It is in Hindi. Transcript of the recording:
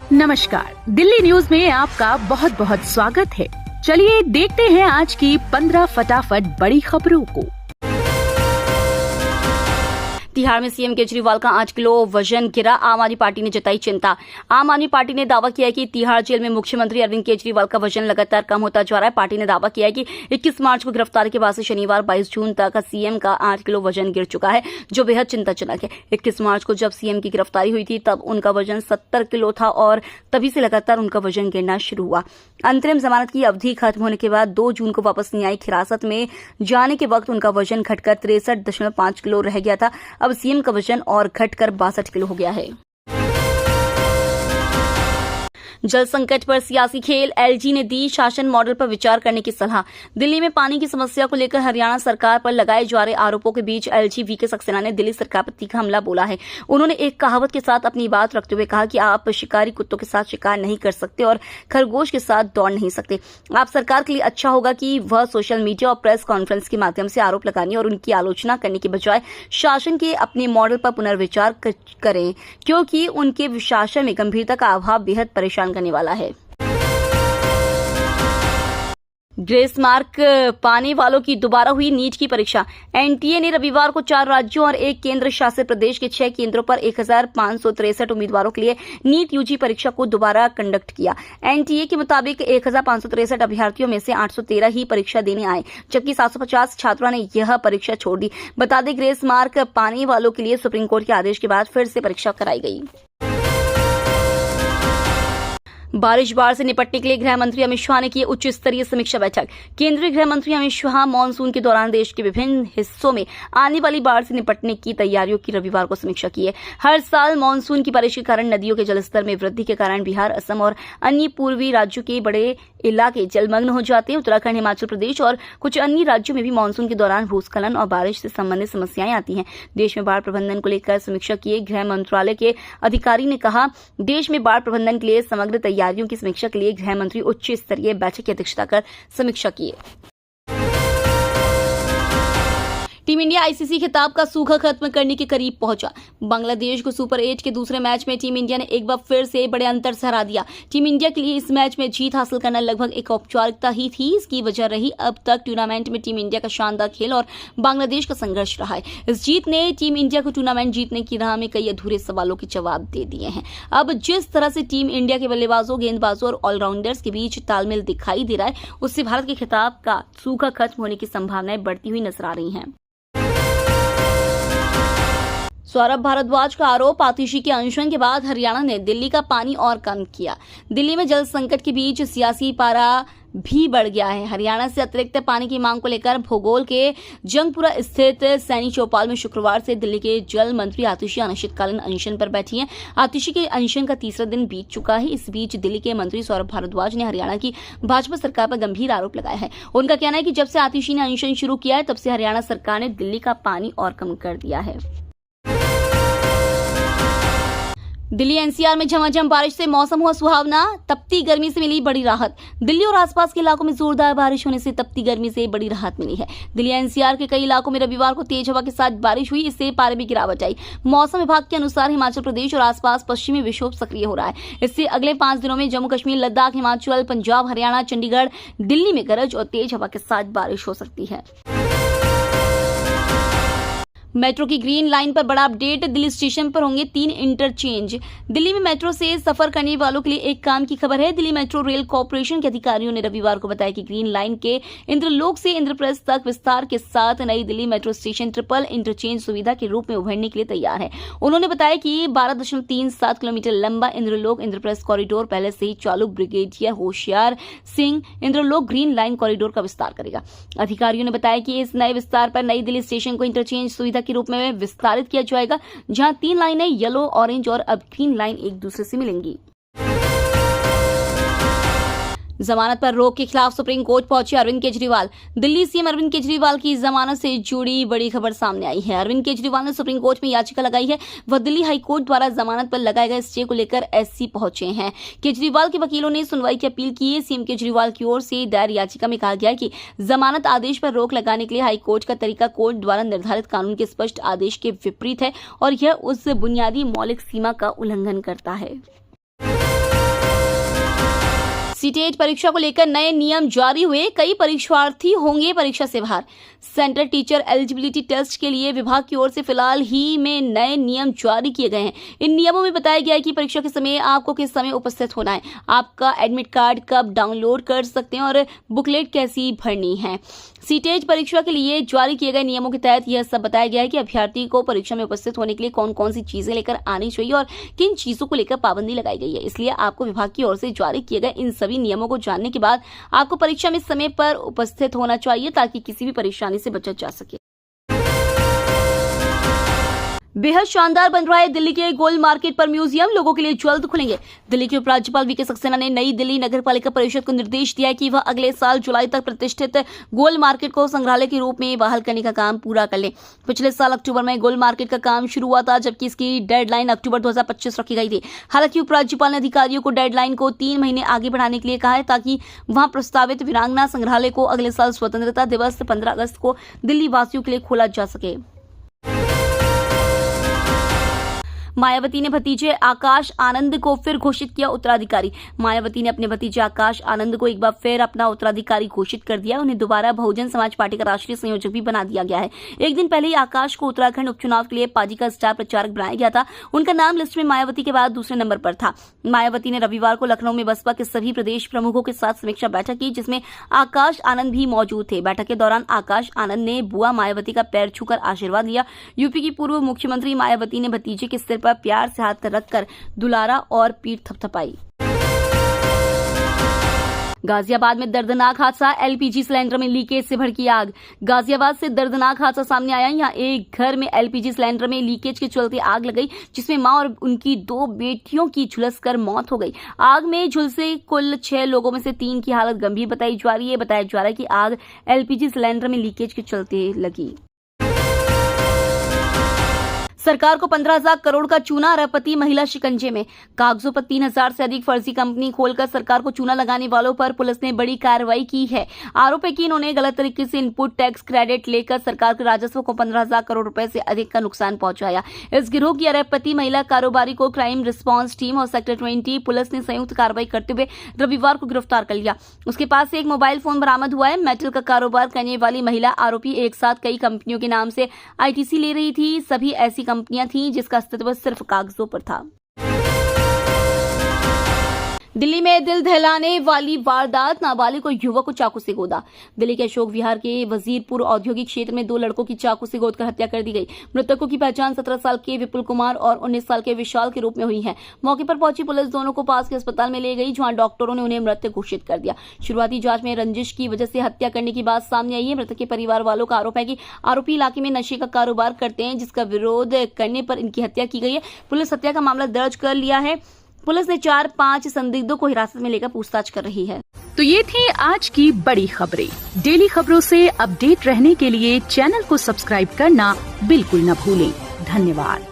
नमस्कार, दिल्ली न्यूज में आपका बहुत बहुत स्वागत है। चलिए देखते हैं आज की 15 फटाफट बड़ी खबरों को। तिहाड़ में सीएम केजरीवाल का 8 किलो वजन गिरा, आम आदमी पार्टी ने जताई चिंता। आम आदमी पार्टी ने दावा किया है कि तिहाड़ जेल में मुख्यमंत्री अरविंद केजरीवाल का वजन लगातार कम होता जा रहा है। पार्टी ने दावा किया है कि 21 मार्च को गिरफ्तारी के बाद से शनिवार 22 जून तक सीएम का 8 किलो वजन गिर चुका है, जो बेहद चिंताजनक है। 21 मार्च को जब सीएम की गिरफ्तारी हुई थी तब उनका वजन 70 किलो था और तभी से लगातार उनका वजन गिरना शुरू हुआ। अंतरिम जमानत की अवधि खत्म होने के बाद 2 जून को वापस न्यायिक हिरासत में जाने के वक्त उनका वजन घटकर 63.5 किलो रह गया था। अब सीएम का वजन और घटकर 62 किलो हो गया है। जल संकट पर सियासी खेल, एलजी ने दी शासन मॉडल पर विचार करने की सलाह। दिल्ली में पानी की समस्या को लेकर हरियाणा सरकार पर लगाए जा रहे आरोपों के बीच एलजी वीके सक्सेना ने दिल्ली सरकार पर तीखा हमला बोला है। उन्होंने एक कहावत के साथ अपनी बात रखते हुए कहा कि आप शिकारी कुत्तों के साथ शिकार नहीं कर सकते और खरगोश के साथ दौड़ नहीं सकते। आप सरकार के लिए अच्छा होगा कि वह सोशल मीडिया और प्रेस कॉन्फ्रेंस के माध्यम से आरोप लगाने और उनकी आलोचना करने के बजाय शासन के अपने मॉडल पर पुनर्विचार करें, क्योंकि उनके शासन में गंभीरता का अभाव बेहद परेशान करने वाला है। ग्रेस मार्क पाने वालों की दोबारा हुई नीट की परीक्षा। एनटीए ने रविवार को 4 राज्यों और 1 केंद्र शासित प्रदेश के 6 केंद्रों पर 1563 उम्मीदवारों के लिए नीट यूजी परीक्षा को दोबारा कंडक्ट किया। एनटीए के मुताबिक 1563 अभ्यर्थियों में से 813 ही परीक्षा देने आए, जबकि 750 छात्रों ने यह परीक्षा छोड़ दी। बता दें, ग्रेस मार्क पाने वालों के लिए सुप्रीम कोर्ट के आदेश के बाद फिर से परीक्षा कराई गई। बारिश बाढ़ से निपटने के लिए गृह मंत्री अमित शाह ने की उच्च स्तरीय समीक्षा बैठक। केंद्रीय गृह मंत्री अमित शाह मानसून के दौरान देश के विभिन्न हिस्सों में आने वाली बाढ़ से निपटने की तैयारियों की रविवार को समीक्षा की है। हर साल मानसून की बारिश के कारण नदियों के जलस्तर में वृद्धि के कारण बिहार, असम और अन्य पूर्वी राज्यों के बड़े इलाके जलमग्न हो जाते हैं। उत्तराखंड, हिमाचल प्रदेश और कुछ अन्य राज्यों में भी मानसून के दौरान भूस्खलन और बारिश से संबंधित समस्याएं आती हैं। देश में बाढ़ प्रबंधन को लेकर समीक्षा किए गृह मंत्रालय के अधिकारी ने कहा, देश में बाढ़ प्रबंधन के लिए समग्र तैयारियों की समीक्षा के लिए गृह मंत्री उच्च स्तरीय बैठक की अध्यक्षता कर समीक्षा किए। टीम इंडिया आईसीसी खिताब का सूखा खत्म करने के करीब पहुंचा। बांग्लादेश को सुपर 8 के दूसरे मैच में टीम इंडिया ने एक बार फिर से बड़े अंतर से हरा दिया। टीम इंडिया के लिए इस मैच में जीत हासिल करना लगभग एक औपचारिकता ही थी। इसकी वजह रही अब तक टूर्नामेंट में टीम इंडिया का शानदार खेल और बांग्लादेश का संघर्ष रहा है। इस जीत ने टीम इंडिया को टूर्नामेंट जीतने की राह में कई अधूरे सवालों के जवाब दे दिए हैं। अब जिस तरह से टीम इंडिया के बल्लेबाजों, गेंदबाजों और ऑलराउंडर्स के बीच तालमेल दिखाई दे रहा है, उससे भारत के खिताब का सूखा खत्म होने की संभावनाएं बढ़ती हुई नजर आ रही हैं। सौरभ भारद्वाज का आरोप, आतिशी के अनशन के बाद हरियाणा ने दिल्ली का पानी और कम किया। दिल्ली में जल संकट के बीच सियासी पारा भी बढ़ गया है। हरियाणा से अतिरिक्त पानी की मांग को लेकर भोगोल के जंगपुरा स्थित सैनी चौपाल में शुक्रवार से दिल्ली के जल मंत्री आतिशी अनिश्चितकालीन अनशन पर बैठी हैं। आतिशी के अनशन का तीसरा दिन बीत चुका है। इस बीच दिल्ली के मंत्री सौरभ भारद्वाज ने हरियाणा की भाजपा सरकार पर गंभीर आरोप लगाया है। उनका कहना है कि जब से आतिशी ने अनशन शुरू किया है तब से हरियाणा सरकार ने दिल्ली का पानी और कम कर दिया है। दिल्ली एनसीआर में झमाझम बारिश से मौसम हुआ सुहावना, तपती गर्मी से मिली बड़ी राहत। दिल्ली और आसपास के इलाकों में जोरदार बारिश होने से तपती गर्मी से बड़ी राहत मिली है। दिल्ली एनसीआर के कई इलाकों में रविवार को तेज हवा के साथ बारिश हुई, इससे पारे में गिरावट आई। मौसम विभाग के अनुसार हिमाचल प्रदेश और आसपास पश्चिमी विक्षोभ सक्रिय हो रहा है। इससे अगले 5 दिनों में जम्मू कश्मीर, लद्दाख, हिमाचल, पंजाब, हरियाणा, चंडीगढ़, दिल्ली में गरज और तेज हवा के साथ बारिश हो सकती है। मेट्रो की ग्रीन लाइन पर बड़ा अपडेट, दिल्ली स्टेशन पर होंगे 3 इंटरचेंज। दिल्ली में मेट्रो से सफर करने वालों के लिए एक काम की खबर है। दिल्ली मेट्रो रेल कॉर्पोरेशन के अधिकारियों ने रविवार को बताया कि ग्रीन लाइन के इंद्रलोक से इंद्रप्रस्थ तक विस्तार के साथ नई Delhi metro station triple interchange सुविधा के रूप में उभरने के लिए तैयार है। उन्होंने बताया कि 12.37 किलोमीटर लंबा इंद्रलोक इंद्रप्रस्थ कॉरिडोर पहले से ही चालू brigadier Hoshiyar Singh Indralok green line corridor का विस्तार करेगा। अधिकारियों ने बताया कि इस नए विस्तार पर नई दिल्ली स्टेशन को इंटरचेंज सुविधा के रूप में विस्तारित किया जाएगा, जहां 3 लाइनें येलो, ऑरेंज और अब ग्रीन लाइन एक दूसरे से मिलेंगी। जमानत पर रोक के खिलाफ सुप्रीम कोर्ट पहुंचे अरविंद केजरीवाल। दिल्ली सीएम अरविंद केजरीवाल की जमानत से जुड़ी बड़ी खबर सामने आई है। अरविंद केजरीवाल ने सुप्रीम कोर्ट में याचिका लगाई है। वह दिल्ली हाईकोर्ट द्वारा जमानत पर लगाए गए स्टे को लेकर एससी पहुंचे हैं। केजरीवाल के वकीलों ने सुनवाई की अपील की है। सीएम केजरीवाल की ओर से दायर याचिका में कहा गया है कि जमानत आदेश पर रोक लगाने के लिए हाईकोर्ट का तरीका कोर्ट द्वारा निर्धारित कानून के स्पष्ट आदेश के विपरीत है और यह उस बुनियादी मौलिक सीमा का उल्लंघन करता है। सीटेट परीक्षा को लेकर नए नियम जारी हुए, कई परीक्षार्थी होंगे परीक्षा से बाहर। सेंट्रल टीचर एलिजिबिलिटी टेस्ट के लिए विभाग की ओर से फिलहाल ही में नए नियम जारी किए गए हैं। इन नियमों में बताया गया है कि परीक्षा के समय आपको किस समय उपस्थित होना है, आपका एडमिट कार्ड कब डाउनलोड कर सकते हैं और बुकलेट कैसी भरनी है। सीटेट परीक्षा के लिए जारी किए गए नियमों के तहत यह सब बताया गया है कि अभ्यर्थी को परीक्षा में उपस्थित होने के लिए कौन कौन सी चीजें लेकर आनी चाहिए और किन चीजों को लेकर पाबंदी लगाई गई है। इसलिए आपको विभाग की ओर से जारी किए गए इन सभी नियमों को जानने के बाद आपको परीक्षा में समय पर उपस्थित होना चाहिए ताकि किसी भी परेशानी से बचा जा सके। बेहद शानदार बन रहा है दिल्ली के गोल मार्केट पर म्यूजियम, लोगों के लिए जल्द खुलेंगे। दिल्ली के उपराज्यपाल वीके सक्सेना ने नई दिल्ली नगर पालिका परिषद को निर्देश दिया है कि वह अगले साल जुलाई तक प्रतिष्ठित गोल मार्केट को संग्रहालय के रूप में बहाल करने का काम पूरा कर ले। पिछले साल अक्टूबर में गोल मार्केट का काम शुरू हुआ था, जबकि इसकी डेडलाइन अक्टूबर 2025 रखी गई थी। हालांकि उपराज्यपाल ने अधिकारियों को डेडलाइन को 3 महीने आगे बढ़ाने के लिए कहा है ताकि वहां प्रस्तावित वीरांगना संग्रहालय को अगले साल स्वतंत्रता दिवस 15 अगस्त को दिल्ली वासियों के लिए खोला जा सके। मायावती ने भतीजे आकाश आनंद को फिर घोषित किया उत्तराधिकारी। मायावती ने अपने भतीजे आकाश आनंद को एक बार फिर अपना उत्तराधिकारी घोषित कर दिया। उन्हें दोबारा बहुजन समाज पार्टी का राष्ट्रीय संयोजक भी बना दिया गया है। एक दिन पहले ही आकाश को उत्तराखंड उपचुनाव के लिए पार्टी का स्टार प्रचारक बनाया गया था। उनका नाम लिस्ट में मायावती के बाद दूसरे नंबर पर था। मायावती ने रविवार को लखनऊ में बसपा के सभी प्रदेश प्रमुखों के साथ समीक्षा बैठक की, जिसमें आकाश आनंद भी मौजूद थे। बैठक के दौरान आकाश आनंद ने बुआ मायावती का पैर छूकर आशीर्वाद लिया। यूपी की पूर्व मुख्यमंत्री मायावती ने भतीजे के सिर पर प्यार से हाथ रखकर दुलारा और पीठ थपथपाई। गाजियाबाद में दर्दनाक हादसा, एलपीजी सिलेंडर में लीकेज से भड़की आग। गाजियाबाद से दर्दनाक हादसा सामने आया। यहाँ एक घर में एलपीजी सिलेंडर में लीकेज के चलते आग लग गई, जिसमें मां और उनकी 2 बेटियों की झुलसकर मौत हो गई। आग में झुलसे कुल 6 लोगों में से 3 की हालत गंभीर बताई जा रही है। बताया जा रहा है कि आग एलपीजी सिलेंडर में लीकेज के चलते लगी। सरकार को 15,000 करोड़ का चूना, अरबपति महिला शिकंजे में। कागजों पर 3,000 से अधिक फर्जी कंपनी खोलकर सरकार को चूना लगाने वालों पर पुलिस ने बड़ी कार्रवाई की है। आरोप है कि इन्होंने गलत तरीके से इनपुट टैक्स क्रेडिट लेकर सरकार के राजस्व को 15,000 करोड़ रुपए से अधिक का नुकसान पहुंचाया। इस गिरोह की अरबपति महिला कारोबारी को क्राइम रिस्पांस टीम और सेक्टर 20 पुलिस ने संयुक्त कार्रवाई करते हुए रविवार को गिरफ्तार कर लिया। उसके पास से एक मोबाइल फोन बरामद हुआ है। मेटल का कारोबार करने वाली महिला आरोपी एक साथ कई कंपनियों के नाम से आईटीसी ले रही थी। सभी ऐसी कंपनियां थीं जिसका अस्तित्व सिर्फ कागजों पर था। दिल्ली में दिल दहलाने वाली वारदात, नाबालिग को युवक को चाकू से गोदा। दिल्ली के अशोक विहार के वजीरपुर औद्योगिक क्षेत्र में 2 लड़कों की चाकू से गोदकर हत्या कर दी गई। मृतकों की पहचान 17 साल के विपुल कुमार और 19 साल के विशाल के रूप में हुई है। मौके पर पहुंची पुलिस दोनों को पास के अस्पताल में ले गई, जहां डॉक्टरों ने उन्हें मृत घोषित कर दिया। शुरुआती जांच में रंजिश की वजह से हत्या करने की बात सामने आई है। मृतक के परिवार वालों का आरोप है कि आरोपी इलाके में नशे का कारोबार करते हैं, जिसका विरोध करने पर इनकी हत्या की गई है। पुलिस हत्या का मामला दर्ज कर लिया है। पुलिस ने 4-5 संदिग्धों को हिरासत में लेकर पूछताछ कर रही है। तो ये थी आज की बड़ी खबरें। डेली खबरों से अपडेट रहने के लिए चैनल को सब्सक्राइब करना बिल्कुल न भूलें। धन्यवाद।